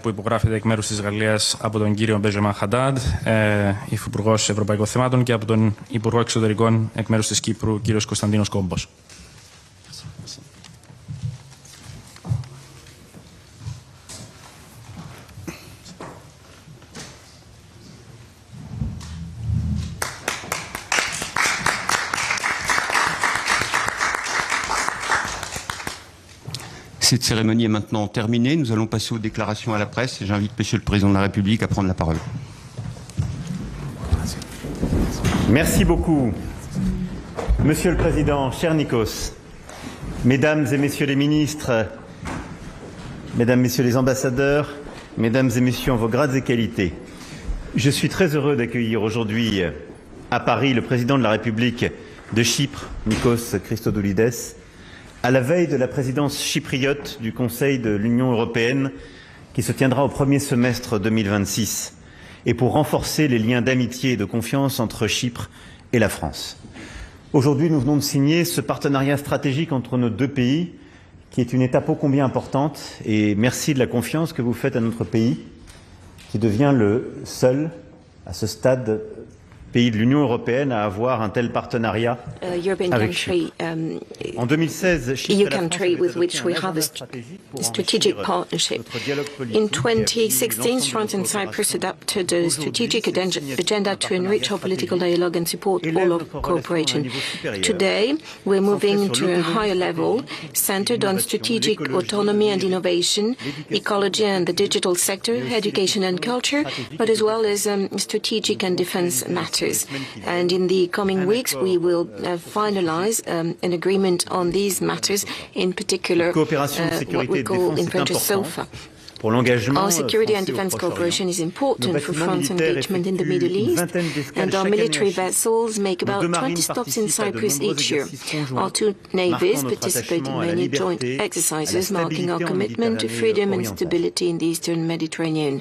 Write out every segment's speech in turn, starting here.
που υπογράφεται εκ μέρους της Γαλλίας από τον κύριο Μπέζεμαν Χαντάντ, υφυπουργός Ευρωπαϊκών Θεμάτων, και από τον Υπουργό Εξωτερικών εκ μέρους της Κύπρου, κύριος Κωνσταντίνος Κόμπος. Cette cérémonie est maintenant terminée. Nous allons passer aux déclarations à la presse et j'invite Monsieur le Président de la République à prendre la parole. Merci beaucoup. Monsieur le Président, cher Nikos, Mesdames et Messieurs les ministres, Mesdames, Messieurs les ambassadeurs, Mesdames et Messieurs en vos grades et qualités, je suis très heureux d'accueillir aujourd'hui à Paris le Président de la République de Chypre, Nikos Christodoulides, à la veille de la présidence chypriote du Conseil de l'Union européenne qui se tiendra au premier semestre 2026 et pour renforcer les liens d'amitié et de confiance entre Chypre et la France. Aujourd'hui, nous venons de signer ce partenariat stratégique entre nos deux pays qui est une étape ô combien importante et merci de la confiance que vous faites à notre pays qui devient le seul, à ce stade, pays de l'Union européenne à avoir un tel partenariat avec Chypre. En 2016, Chypre EU country with which we have a strategic partnership. In 2016, France and Cyprus adopted a strategic agenda to enrich our political dialogue and support all of cooperation. Today, we're moving to a higher level, centered on strategic autonomy and innovation, ecology and the digital sector, education and culture, but as well as strategic and defense matters. And in the coming weeks, we will finalize an agreement on these matters, in particular what we call in French SOFA. Our security and defense cooperation is important for France's engagement in the Middle East, and our military vessels make about 20 stops in Cyprus each year. Our two navies participate in many joint exercises, marking our commitment to freedom and stability in the Eastern Mediterranean.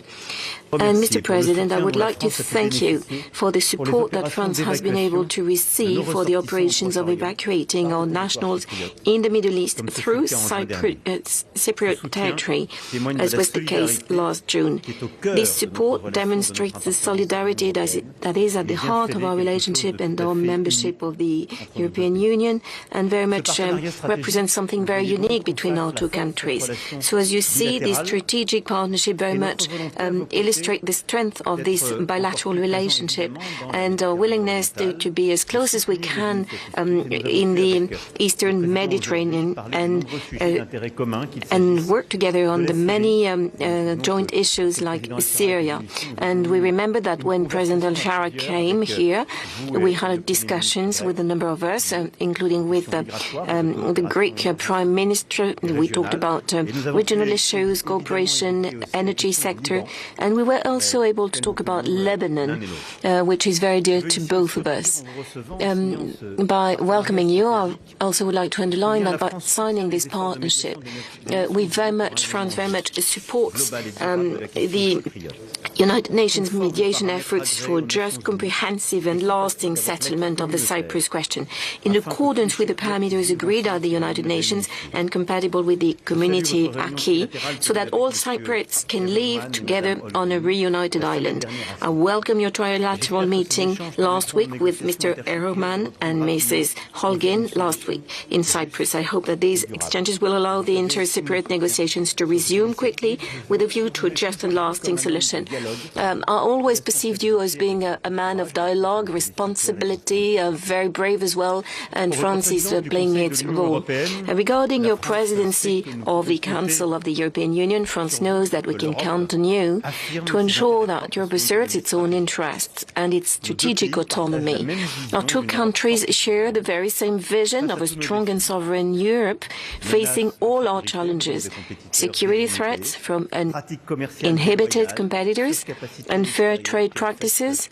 And Mr. President, I would like to thank you for the support that France has been able to receive for the operations of evacuating our nationals in the Middle East through Cypriot territory, as was the case last June. This support demonstrates the solidarity that is at the heart of our relationship and our membership of the European Union, and very much represents something very unique between our two countries. So as you see, this strategic partnership very much illustrates the strength of this bilateral relationship and our willingness to be as close as we can in the Eastern Mediterranean and work together on the many joint issues like Syria. And we remember that when President al-Shara came here, we had discussions with a number of us, including with the Greek Prime Minister. We talked about regional issues, cooperation, energy sector, and we were also able to talk about Lebanon, which is very dear to both of us. By welcoming you, I also would like to underline that by signing this partnership, France very much supports the United Nations mediation efforts for just, comprehensive and lasting settlement of the Cyprus question, in accordance with the parameters agreed at the United Nations and compatible with the community acquis, so that all Cypriots can live together on a reunited island. I welcome your trilateral meeting last week with Mr. Erdogan and Mrs. Holgin last week in Cyprus. I hope that these exchanges will allow the inter-Cypriot negotiations to resume quickly with a view to a just and lasting solution. I always perceived you as being a man of dialogue, responsibility, very brave as well, and France is playing its role. Regarding your presidency of the Council of the European Union, France knows that we can count on you to ensure that Europe asserts its own interests and its strategic autonomy. Our two countries share the very same vision of a strong and sovereign Europe facing all our challenges: security threats from inhibited competitors, as unfair trade practices,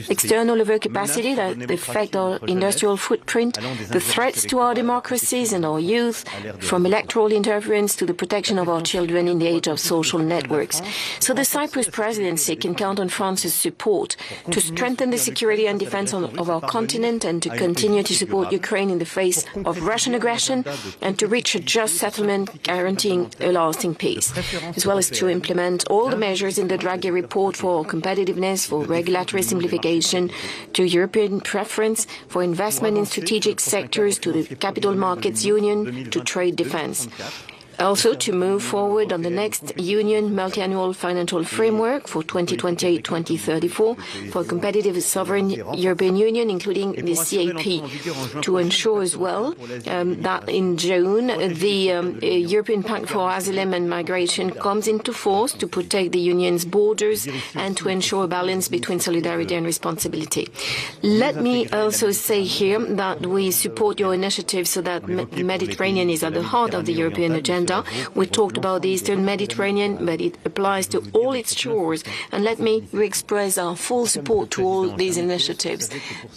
external overcapacity that affect our industrial footprint, the threats to our democracies and our youth, from electoral interference to the protection of our children in the age of social networks. So the Cyprus presidency can count on France's support to strengthen the security and defense of our continent and to continue to support Ukraine in the face of Russian aggression and to reach a just settlement guaranteeing a lasting peace, as well as to implement all the measures in the Draghi report for competitiveness, for regulatory simplification, to European preference, for investment in strategic sectors, to the Capital Markets Union, to trade defense. Also, to move forward on the next Union multi-annual financial framework for 2028-2034 for a competitive sovereign European Union, including the CAP, to ensure as well that in June the European Pact for Asylum and Migration comes into force to protect the Union's borders and to ensure a balance between solidarity and responsibility. Let me also say here that we support your initiative so that the Mediterranean is at the heart of the European agenda. We talked about the Eastern Mediterranean, but it applies to all its shores. And let me express our full support to all these initiatives.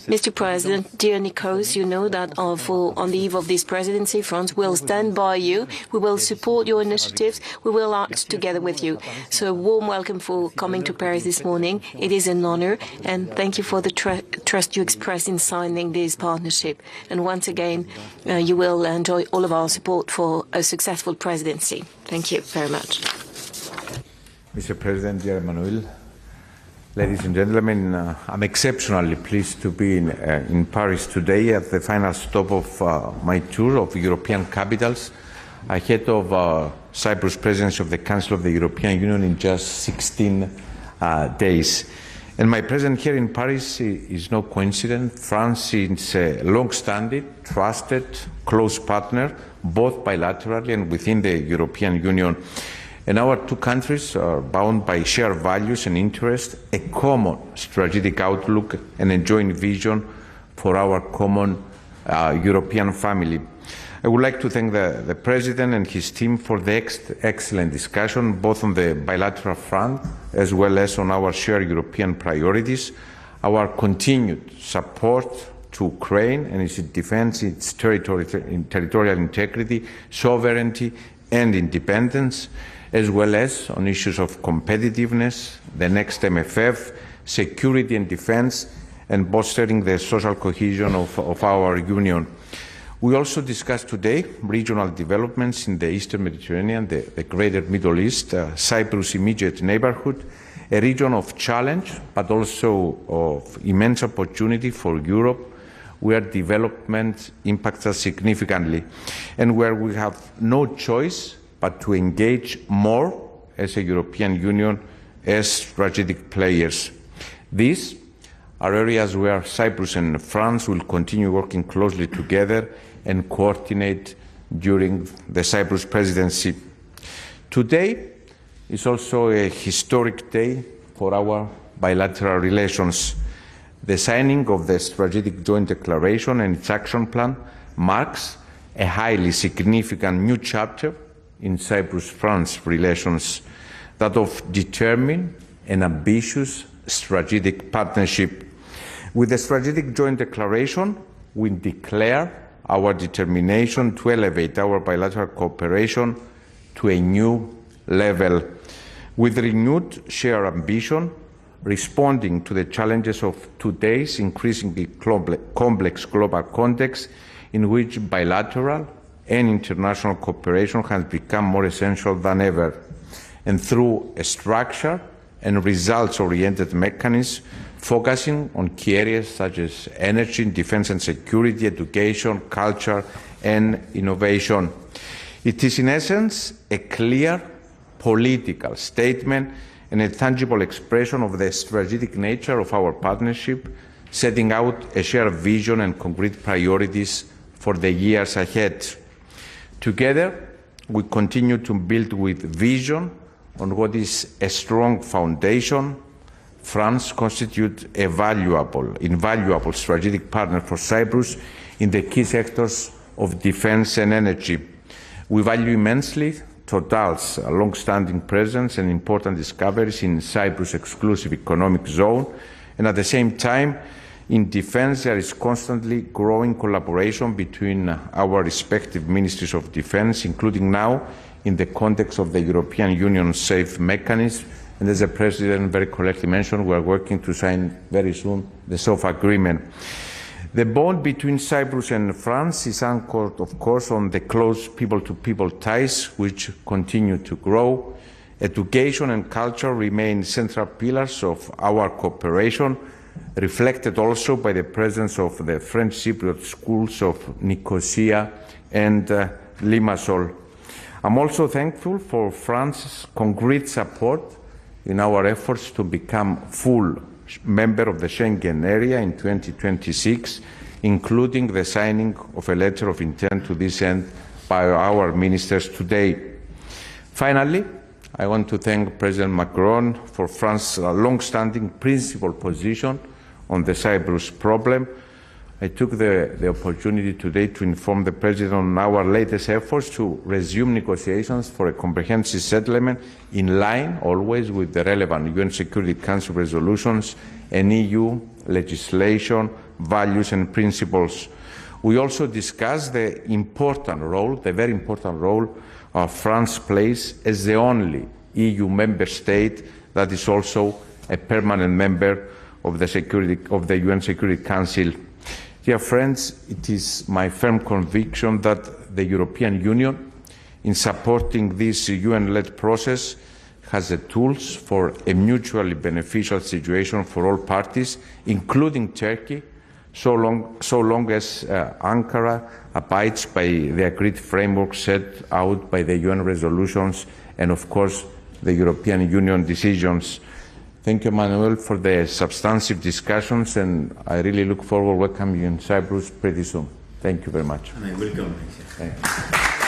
Mr. President, dear Nikos, you know that on the eve of this presidency, France will stand by you. We will support your initiatives. We will act together with you. So a warm welcome for coming to Paris this morning. It is an honor, and thank you for the trust you expressed in signing this partnership. And once again, you will enjoy all of our support for a successful presidency. Thank you very much. Mr. President, dear Emmanuel, ladies and gentlemen, I'm exceptionally pleased to be in Paris today at the final stop of my tour of European capitals ahead of Cyprus presidency of the Council of the European Union in just 16 days. And my presence here in Paris is no coincidence. France is a long-standing, trusted, close partner, both bilaterally and within the European Union. And our two countries are bound by shared values and interests, a common strategic outlook, and a joint vision for our common European family. I would like to thank the President and his team for the excellent discussion, both on the bilateral front as well as on our shared European priorities, our continued support to Ukraine and its defense, its territorial integrity, sovereignty and independence, as well as on issues of competitiveness, the next MFF, security and defense, and bolstering the social cohesion of our Union. We also discussed today regional developments in the Eastern Mediterranean, the greater Middle East, Cyprus' immediate neighborhood, a region of challenge, but also of immense opportunity for Europe, where development impacts us significantly, and where we have no choice but to engage more as a European Union, as strategic players. These are areas where Cyprus and France will continue working closely together and coordinate during the Cyprus presidency. Today is also a historic day for our bilateral relations. The signing of the Strategic Joint Declaration and its action plan marks a highly significant new chapter in Cyprus-France relations, that of determined and ambitious strategic partnership. With the Strategic Joint Declaration, we declare our determination to elevate our bilateral cooperation to a new level, with renewed shared ambition, responding to the challenges of today's increasingly complex global context, in which bilateral and international cooperation has become more essential than ever, and through a structured and results-oriented mechanism focusing on key areas such as energy, defense and security, education, culture and innovation. It is in essence a clear political statement and a tangible expression of the strategic nature of our partnership, setting out a shared vision and concrete priorities for the years ahead. Together, we continue to build with vision on what is a strong foundation. France constitutes a invaluable strategic partner for Cyprus in the key sectors of defense and energy. We value immensely Total's long-standing presence and important discoveries in Cyprus' exclusive economic zone, and at the same time, in defense, there is constantly growing collaboration between our respective ministries of defense, including now in the context of the European Union Safe Mechanism. And as the President very correctly mentioned, we are working to sign very soon the SOFA agreement. The bond between Cyprus and France is anchored, of course, on the close people-to-people ties, which continue to grow. Education and culture remain central pillars of our cooperation, reflected also by the presence of the French Cypriot schools of Nicosia and Limassol. I'm also thankful for France's concrete support in our efforts to become full member of the Schengen area in 2026, including the signing of a letter of intent to this end by our ministers today. Finally, I want to thank President Macron for France's long-standing principled position on the Cyprus problem. I took the opportunity today to inform the President on our latest efforts to resume negotiations for a comprehensive settlement in line always with the relevant UN Security Council resolutions and EU legislation, values and principles. We also discussed the very important role France plays as the only EU member state that is also a permanent member of the UN Security Council. Dear friends, it is my firm conviction that the European Union, in supporting this UN-led process, has the tools for a mutually beneficial situation for all parties, including Turkey, so long as Ankara abides by the agreed framework set out by the UN resolutions and, of course, the European Union decisions. Thank you, Manuel, for the substantive discussions, and I really look forward to welcoming you in Cyprus pretty soon. Thank you very much. And I welcome you. Thank you.